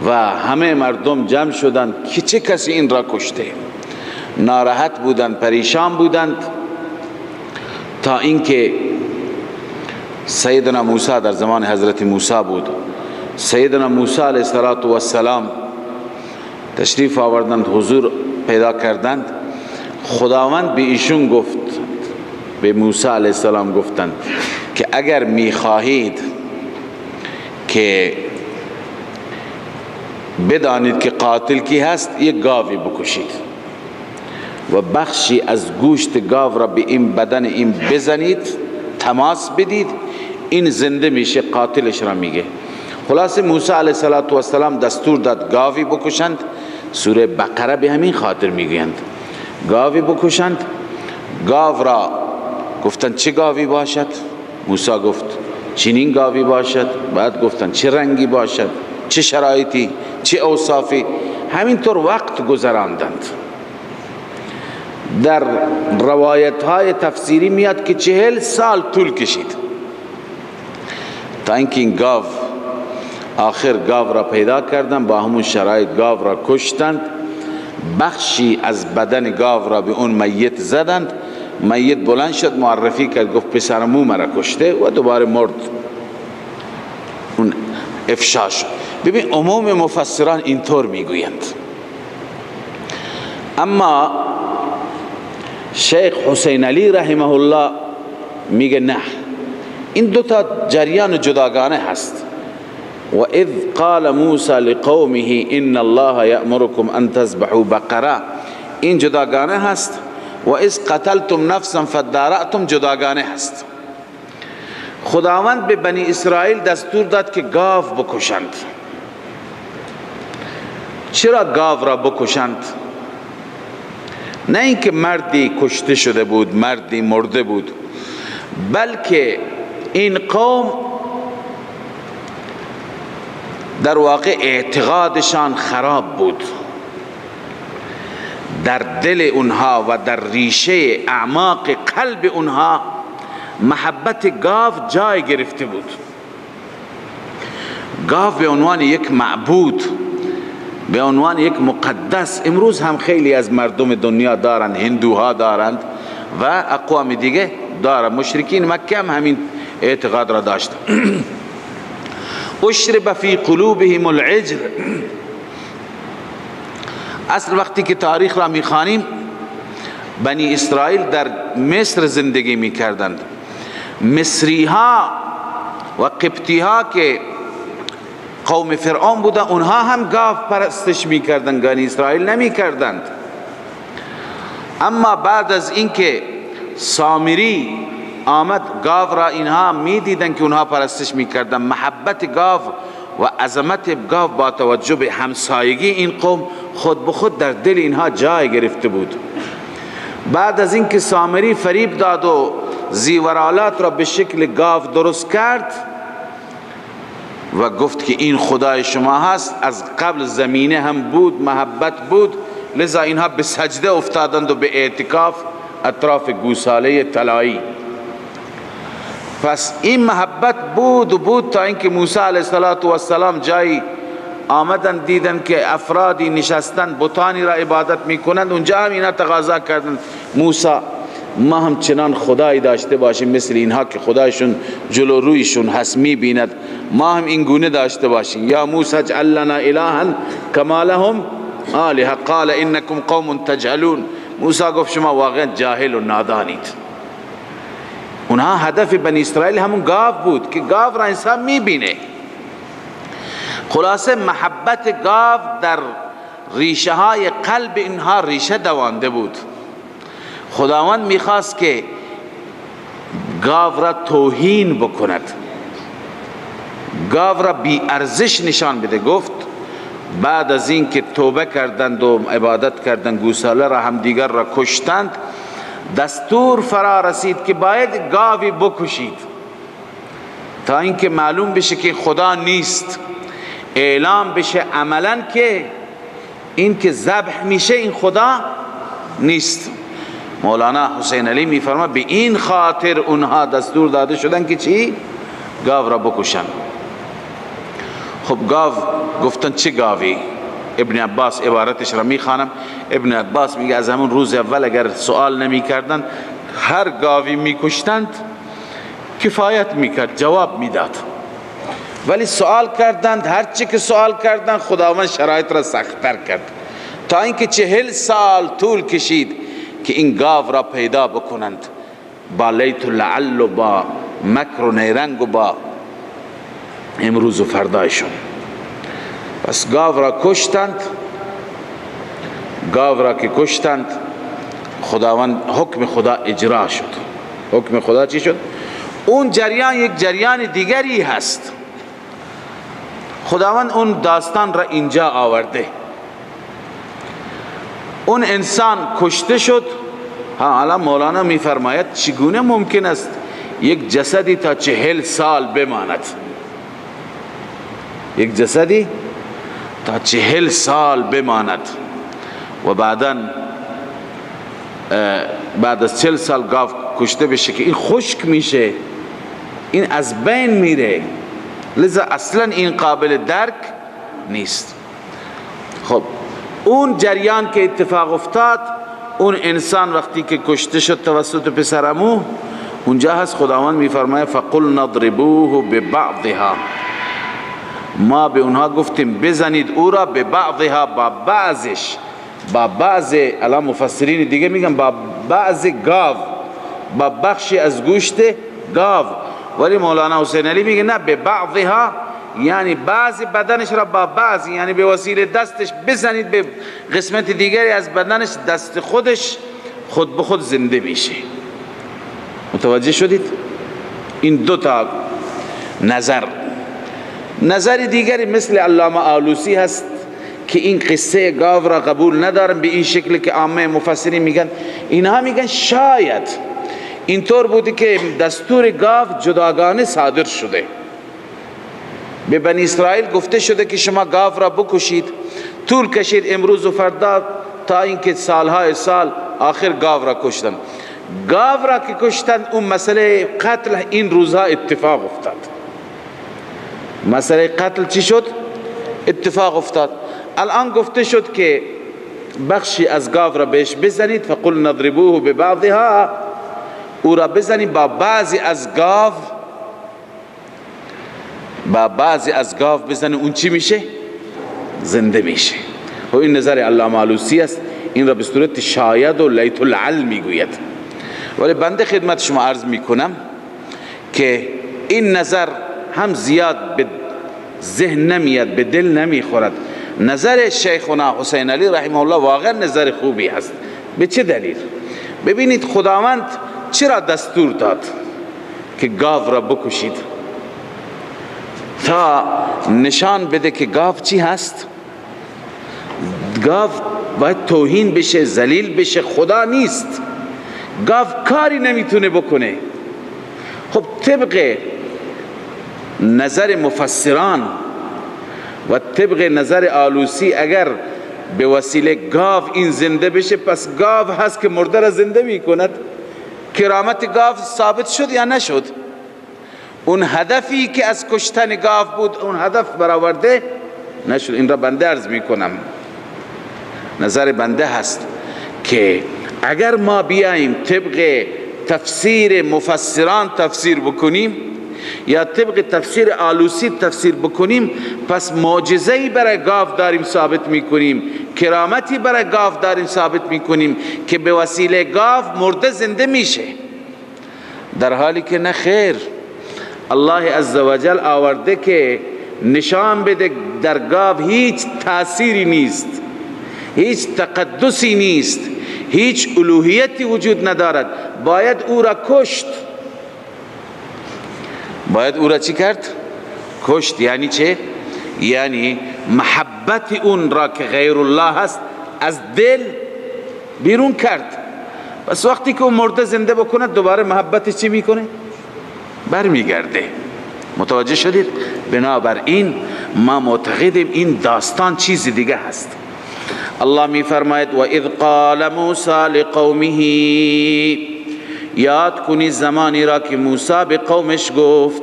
و همه مردم جمع شدند که چه کسی این را کشته. ناراحت بودند، پریشان بودند، تا اینکه سیدنا موسی در زمان حضرت موسی بود. سیدنا موسی علیه السلام تشریف آوردند، حضور پیدا کردند. خداوند به ایشون گفت، به موسی علیه السلام گفتند که اگر میخواهید که بدانید که قاتل کی هست، یک گاوی بکشید و بخشی از گوشت گاو را به این بدن این بزنید، تماس بدید، این زنده میشه، قاتلش را میگه. خلاصه موسی علیه السلام دستور داد گاوی بکشند. سوره بقره به همین خاطر میگویند گاوی بکشند. گاو را گفتند چه گاوی باشد؟ موسی گفت چنین گاوی باشد. بعد گفتند چه رنگی باشد، چه شرایطی، چه اوصافی. همینطور وقت گذراندند. در روایت های تفسیری میاد که 40 سال طول کشید تا اینکه این گاو، آخر گاو را پیدا کردند، با همون شرایط گاو را کشتند، بخشی از بدن گاو را به اون میت زدند. میت بلند شد، معرفی کرد، گفت پسرمو مرا کشته و دوباره مرد. اون افشا شد. ببین عموم مفسران اینطور میگویند، اما شیخ حسین علی رحمه الله میگه نه، این دوتا جریان جداگانه هست. و اذ قال موسی لقومه ان الله یأمرکم ان تذبحوا بقره، این جداگانه هست. و اذ قتلتم نفسا فادارأتم جداگانه هست. خداوند به بنی اسرائیل دستور داد که گاو بکشند. چرا گاو را بکشند؟ نه اینکه مردی کشته شده بود، مردی مرده بود، بلکه این قوم در واقع اعتقادشان خراب بود. در دل اونها و در ریشه اعماق قلب اونها محبت گاو جای گرفته بود. گاو به عنوان یک معبود، به عنوان یک مقدس، امروز هم خیلی از مردم دنیا دارند، هندوها دارند و اقوام دیگه دارند. مشرکین مکه هم همین اعتقاد را داشتند. اشرب فی قلوبهم العجل. اصل وقتی که تاریخ را میخوانیم، بنی اسرائیل در مصر زندگی میکردند. مصری ها و قبطی ها که قوم فرعون بودن، اونها هم گاو پرستش میکردند، بنی اسرائیل نمیکردند. اما بعد از اینکه سامری آمد، گاو را اینها میدیدن که اونها پرستش میکردن. محبت گاو و عظمت گاو با توجه به همسایگی این قوم خود به خود در دل اینها جای گرفته بود. بعد از اینکه سامری فریب داد و زیورالات را به شکل گاو درست کرد و گفت که این خدای شما هست، از قبل زمینه هم بود، محبت بود، لذا اینها به سجده افتادند و به اعتکاف اطراف گوساله طلایی. پس این محبت بود و بود تا اینکه موسی علیه السلام جایی آمدن، دیدن که افرادی نشستن بتانی را عبادت میکنند. اونجا هم اینا تقاضا کردند موسی ما هم چنان خدایی داشته باشیم مثل اینها که خدایشون جلو رویشون هست میبیند، ما هم این گونه داشته باشیم. یا موسی اجعل لنا الها کما لهم آلهه قال انکم قوم تجهلون. موسی گفت شما واقعا جاهل و نادانید. اونها هدف بنی اسرائیل همون گاو بود که گاو را انسان میبینه. خلاصه محبت گاو در ریشه های قلب اینها ریشه دوانده بود. خداوند میخواست که گاو را توهین بکند، گاو را بی ارزش نشان بده. گفت بعد از این که توبه کردند و عبادت کردند، گوساله را هم دیگر را کشتند، دستور فرا رسید که باید گاوی بکشید تا اینکه معلوم بشه که خدا نیست، اعلام بشه عملا که این که ذبح میشه این خدا نیست. مولانا حسین علی میفرما به این خاطر اونها دستور داده شدن که چی؟ گاو را بکشن. خب گاو گفتن چه گاوی؟ ابن عباس عبارتش را میخوانم. ابن عباس میگه از همون روز اول اگر سوال نمی کردن هر گاوی میکشتند کفایت میکرد، جواب میداد، ولی سوال کردند، هر چی که سوال کردند خداوند شرایط را سخت‌تر کرد تا اینکه 40 سال طول کشید که این گاو را پیدا بکنند با لیت و لعل و با مکر و نیرنگ و با امروز و فردایشون. پس گاو را کشتند. گاو را که کشتند خداوند حکم خدا اجرا شد. حکم خدا چی شد؟ اون جریان یک جریان دیگری هست. خداوند اون داستان را اینجا آورده. اون انسان کشته شد. حالا مولانا میفرماید چگونه ممکن است یک جسدی تا 40 سال بماند؟ یک جسدی تا 40 سال بماند و بعدا بعد از 40 سال گاو کشته بشه که این خشک میشه، این از بین میره، لذا اصلا این قابل درک نیست. خب اون جریان که اتفاق افتاد، اون انسان وقتی که کشته شد توسط پسرعمو، اونجا هست خداوند میفرماید فقل نضربوه ببعضها، ما به اونها گفتیم بزنید او را ببعضها، با بعضش، با بعض، الان مفسرین دیگه میگن با بعض گاو، با بخشی از گوشت گاو، ولی مولانا حسین علی میگه نه ببعضها، یعنی بعض بدنش را با بعض، یعنی به وسیله دستش بزنید به قسمت دیگری از بدنش، دست خودش خود به خود زنده میشه. متوجه شدید؟ این دو تا نظر دیگری مثل علامه آلوسی هست که این قصه گاو را قبول ندارن به این شکل که عامه مفسرین میگن. اینها میگن شاید اینطور بوده که دستور گاو جداگانه صادر شده، به بنی اسرائیل گفته شده که شما گاو را بکشید، طول کشید امروز و فردا تا اینکه سالهای سال آخر گاو را کشتن. گاو را که کشتن اون مسئله قتل این روزها اتفاق افتاد. مسئله قتل چی شد؟ اتفاق افتاد. الان گفته شد که بخشی از گاو را بهش بزنید، فقل نضربوه ببعضها، او را بزنید با بعضی از گاو، با بعضی از گاو بزنید، اون چی میشه؟ زنده میشه. و این نظر علامه آلوسی است، این را به صورت شاید و لیت العل میگوید. ولی بنده خدمت شما عرض میکنم که این نظر هم زیاد به ذهن نمیاد، به دل نمیخورد. نظر شیخنا حسین علی رحمه الله واقعا نظر خوبی هست. به چه دلیل؟ ببینید خداوند چرا دستور داد که گاو را بکشید؟ تا نشان بده که گاو چی هست؟ گاو باید توهین بشه، ذلیل بشه، خدا نیست. گاو کاری نمیتونه بکنه. خب طبق نظر مفسران و طبق نظر آلوسی اگر به وسیله گاو این زنده بشه، پس گاو هست که مرده را زنده میکند. کرامت گاو ثابت شد یا نشد؟ اون هدفی که از کشتن گاو بود اون هدف برآورده نشد. این را بنده عرض میکنم، نظر بنده هست که اگر ما بیاییم طبق تفسیر مفسران تفسیر بکنیم یا طبق تفسیر آلوسی تفسیر بکنیم، پس معجزه‌ای برای گاو داریم ثابت میکنیم، کرامتی برای گاو داریم ثابت میکنیم که به وسیله گاو مرده زنده میشه، در حالی که نه خیر. الله عزوجل آورده که نشان بده در گاو هیچ تأثیری نیست، هیچ تقدسی نیست، هیچ الوهیتی وجود ندارد. باید او را کشت. باید او را چی کرد؟ کشت. یعنی چه؟ یعنی محبت اون را که غیر الله هست از دل بیرون کرد. بس وقتی که اون مرده زنده بکنه دوباره محبتش چی میکنه؟ برمیگرده. متوجه شدید؟ بنابراین ما معتقدیم این داستان چیز دیگه هست. الله میفرماید و اذ قال موسی لقومه، یاد کنی زمانی را که موسی به قومش گفت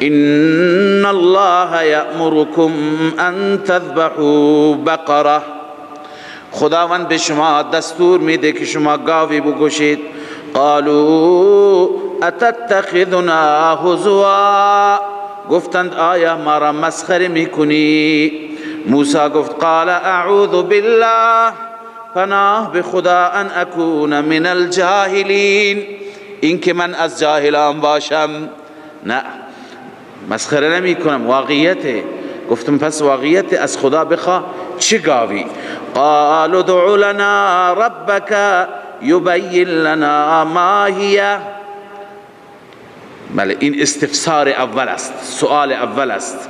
ان الله یأمرکم ان تذبحوا بقره، خداوند به شما دستور میده که شما گاوی بکشید. قالوا اتتخذنا هزوا، گفتند آیا ما را مسخره میکنی؟ موسی گفت قال اعوذ بالله، پناه به خدا، ان اکون من الجاهلین، این که من از جاهلان باشم. نه مسخره نمی کنم، واقعیته. گفتم پس واقعیت از خدا بخوا چه گاوی؟ قالوا ادع لنا ربک یبین لنا ما هی. بله این استفسار اول است، سؤال اول است.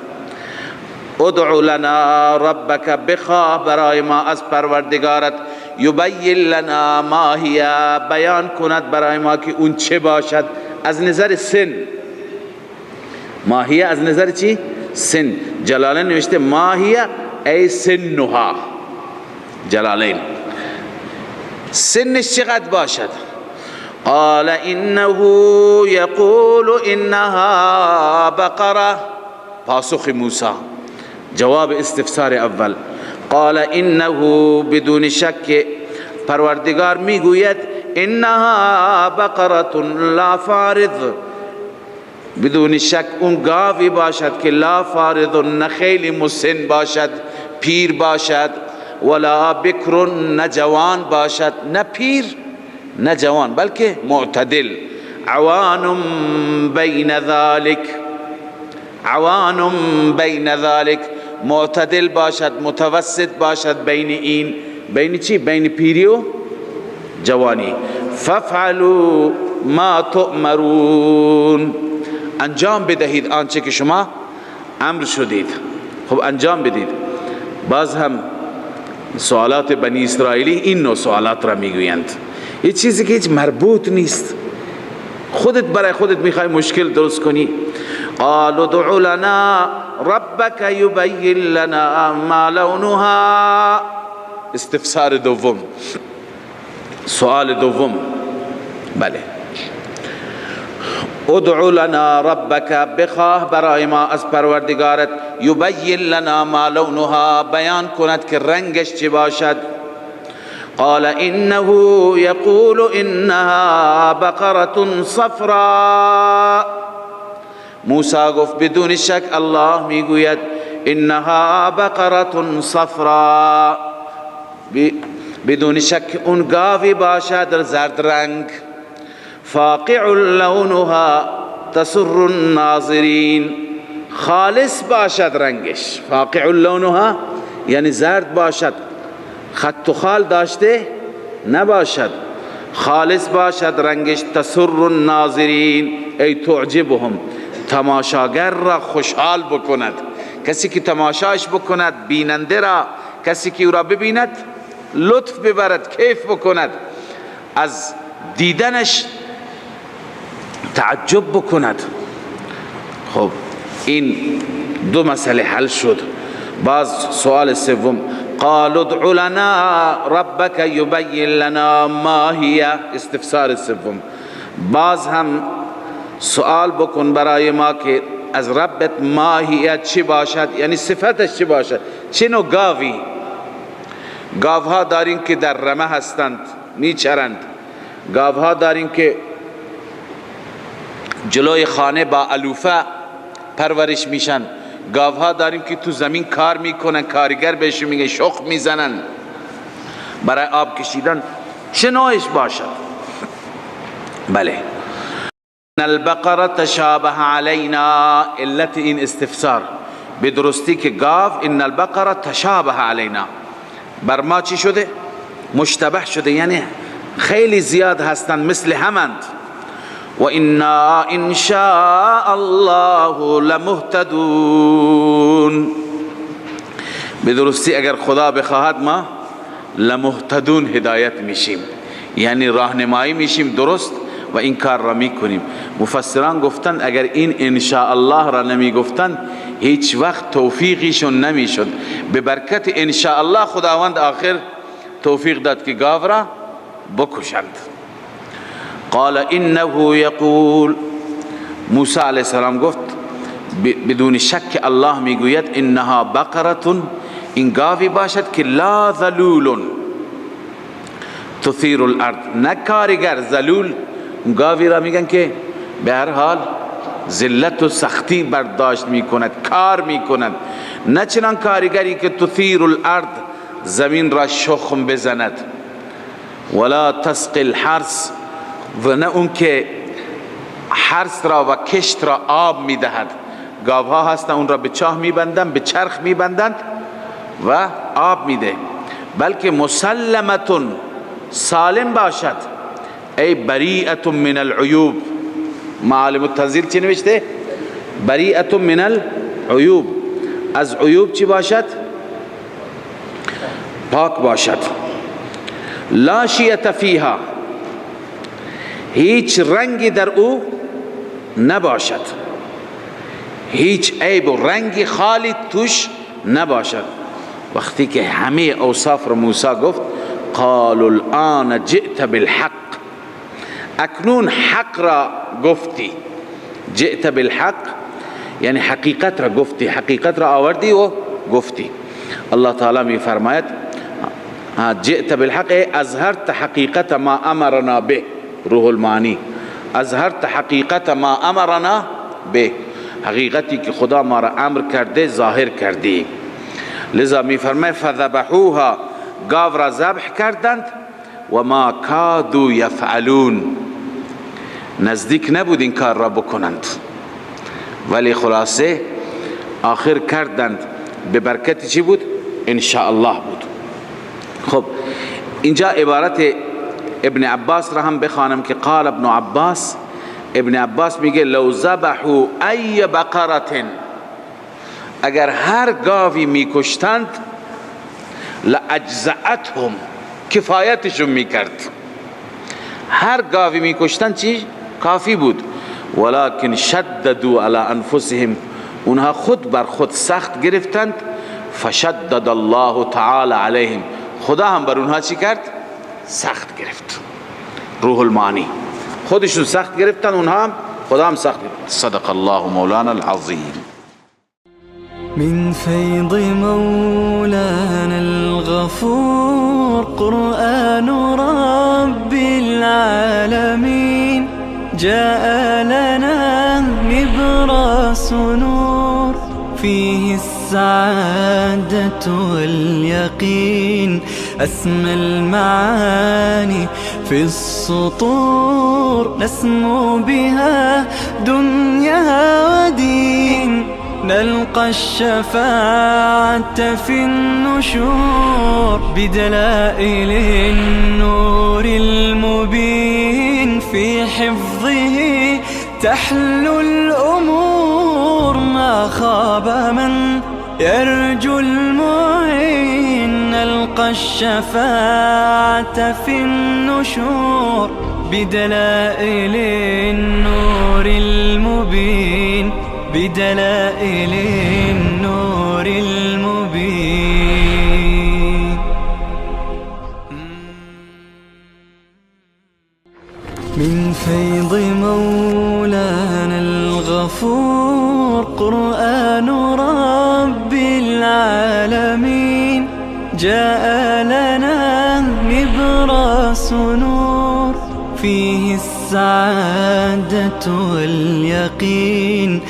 ادع لنا ربک، بخواه برای ما از پروردگارت، یبین لنا ما هی، بیان کند برای ما که اون چه باشد از نظر سن. ما هی از نظر چی؟ سن. جلالین نوشته ما هی ای سنها، جلالین سنش چقدر باشد؟ قال انه یقول انها بقره، پاسخ موسی، جواب استفسار اول. قال انه، بدون شک پروردگار میگوید انها بقره لا فارض، بدون شک اون گاوی باشد که لا فارض، نه خیلی مسن باشد پیر باشد، ولا بکر، نه جوان باشد، نه پیر نه جوان، بلکه معتدل. عوان بین ذلك، عوان بین ذلك، معتدل باشد، متوسط باشد بین این، بین چی؟ بین پیری و جوانی. فافعلوا ما تؤمرون، انجام بدهید آنچه که شما امر شدید. خب انجام بدید. باز هم سوالات بنی اسرائیلی این نوع سوالات را میگویند، یه چیزی که هیچ مربوط نیست، خودت برای خودت میخوای مشکل درست کنی. قالوا ادع لنا ربک یبین لنا ما لونها، استفسار دوم، سوال دوم. بله ادع لنا ربک، بخواه برای ما از پروردگارت، یبین لنا ما لونها، بیان کند که رنگش چه باشد. قال انه یقول انها بقره صفراء، موسی گفت بدون شک الله میگوید انها بقره صفراء، بدون شک اون گاوی باشد زرد رنگ. فاقع لونها تسر الناظرین، خالص باشد رنگش. فاقع لونها یعنی زرد باشد، خط و خال داشته نباشد، خالص باشد رنگش. تسر الناظرین ای تعجبهم، تماشاگر را خوشحال بکند. کسی که تماشاش بکند، بیننده را، کسی که او را ببیند لطف ببرد، کیف بکند، از دیدنش تعجب بکند. خب این دو مسئله حل شد. باز سوال سوم، قالوا ادع لنا ربک یبین لنا ما هی، استفسار سوم. باز هم سوال بکن برای ما که از ربت ما هی چی باشد، یعنی صفتش چی باشد، چه نوع گاوی. گاوها داریم که در رمه هستند میچرند، گاوها داریم که جلوی خانه با علوفه پرورش میشن، گاوها داریم که تو زمین کار میکنن، کارگر بهشون میگن، شخم میزنن برای آب کشیدن. چه نوعش باشد؟ بله ان البقره تشابه علینا، علت این استفسار به درستی که گاو ان البقره تشابه علینا بر ما چی شده؟ مشتبه شده، یعنی خیلی زیاد هستند، مثل همند. و انا ان شاء الله لمهتدون، به درستی اگر خدا بخواهد ما لمهتدون هدایت میشیم، یعنی راهنمایی میشیم درست و این کار را میکنیم. مفسران گفتن اگر این انشاءالله را نمیگفتن هیچ وقت توفیقیشون نمیشد. به برکت انشاءالله خداوند آخر توفیق داد که گاو را بکشند. قال انه یقول، موسی علیه السلام گفت بدون شک الله میگوید انها بقره، این گاوی باشد که لا ذلول تثیر الارض، نه کارگر ذلول. گاوی را میگن که به هر حال ذلت و سختی برداشت میکند، کار میکند، نه چنان کارگری که تثیر الارض زمین را شخم بزند. ولا تسقی الحرث، و نه اون که حرث را و کشت را آب میدهد. گاوها هستن اون را به چاه میبندند، به چرخ میبندند و آب میده. بلکه مسلمتون، سالم باشد، ای بریئة من العیوب. معالم التنزیل چی نوشته؟ بریئة من العیوب، از عیوب چی باشد؟ پاک باشد. لا شیئة فیها، هیچ رنگی در او نباشد، هیچ عیب و رنگی خالی توش نباشد. وقتی که همه اوصاف رو موسی گفت، قالوا الان جئت بالحق، اکنون حق را گفتی. جئت بالحق یعنی حقیقت را گفتی، حقیقت را آوردی و گفتی. الله تعالی می فرماید جئت بالحق اظهرت حقیقت ما امرنا به. روح المعانی، اظهرت حقیقت ما امرنا به، حقیقتی که خدا ما را امر کرده ظاهر کردی. لذا می فرماید فذبحوها، گاو را ذبح کردند، و ما کادوا یفعلون، نزدیک نبود این کار را بکنند، ولی خلاصه آخر کردند. به برکت چی بود؟ انشاءالله بود. خب اینجا عبارت ابن عباس را هم بخوانم که قال ابن عباس، ابن عباس میگه لو ذبحوا ای بقرة، اگر هر گاوی میکشتند لاجزأتهم، کفایتشون میکرد. هر گاوی میکشتند چی؟ کافی بود. ولكن شددوا على انفسهم، اونها خود بر خود سخت گرفتند. فشدد الله تعالی علیهم، خدا هم بر اونها چی کرد؟ سخت گرفت. روح المعانی، خودشون سخت گرفتن، اونها هم خدا هم سخت گرفت. صدق الله مولانا العظیم. من فيض مولانا الغفور قرآن رب العالمين، جاء لنا نبراس نور فيه السعادة واليقين، أسمى المعاني في السطور نسمو بها دنيا ودين، نلقى الشفاعة في النشور بدلائل النور المبين، في حفظه تحلو الأمور، ما خاب من يرجو المعين، نلقى الشفاعة في النشور بدلائل النور المبين، بدلائل النور المبين. من فيض مولانا الغفور قرآن رب العالمين، جاء لنا نبراس نور فيه السعادة واليقين.